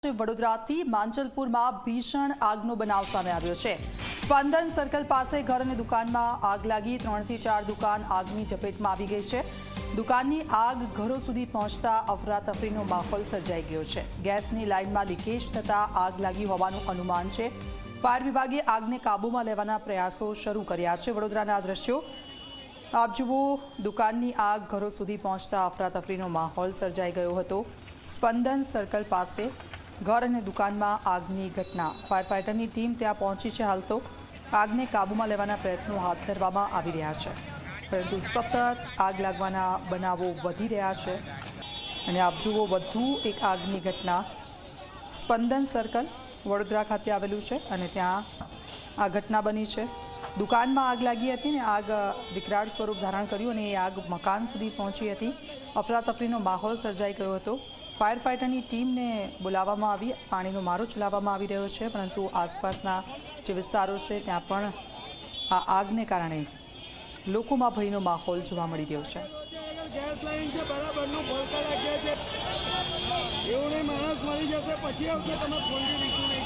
વડોદરાથી માંજલપુરમાં ભીષણ આગનો બનાવ સામે આવ્યો છે। સ્પંદન સર્કલ પાસે ઘર અને દુકાનમાં આગ લાગી। 3 થી 4 દુકાન આગની ઝપેટમાં આવી ગઈ છે। દુકાનની આગ ઘરો સુધી પહોંચતા અફરાતફરીનો માહોલ સર્જાઈ ગયો છે। ગેસની લાઇનમાં લીકેજ થતા આગ લાગી હોવાનું અનુમાન છે। ફાયર વિભાગે આગને કાબૂમાં લેવાના પ્રયાસો શરૂ કર્યા છે। વડોદરાના દ્રશ્યો આપ જુઓ, દુકાનની આગ ઘરો સુધી પહોંચતા અફરાતફરીનો માહોલ સર્જાઈ ગયો હતો। સ્પંદન સર્કલ પાસે घर और दुकान में आगनी घटना। फायर फाइटरनी टीम त्या पहुंची है। हाल तो आगने काबूमा लेवाना प्रयत्नों हाथ धरवामां आवी रह्या छे, परंतु सतत आग लागवाना बनावो वधी रह्या छे। अने आप जुओ, वधु एक आगनी घटना स्पंदन सर्कल वडोदरा खाते आवेलुं छे अने त्यां आ घटना बनी है। दुकान में आग लगी थी ने आग विकराल स्वरूप धारण कर्युं अने आग मकान सुधी पहोंची हती। अफरातफरीनो माहोल सर्जाई गयो हतो। फायर फाइटरनी टीम ने बोलाववामां आवी, पाणीनो मारो चलाववामां आवी रह्यो छे, परंतु आसपासना जे विस्तारो छे त्यां पण आ आगने कारणे लोकोमां भयनो माहोल जोवा मळी रह्यो छे। गैस लाइन से बराबरनो बोलता लाग्या छे, एवुं नहीं माणस मरी जशे, पछी आवशे, तमे फोन बी रीसीव नहीं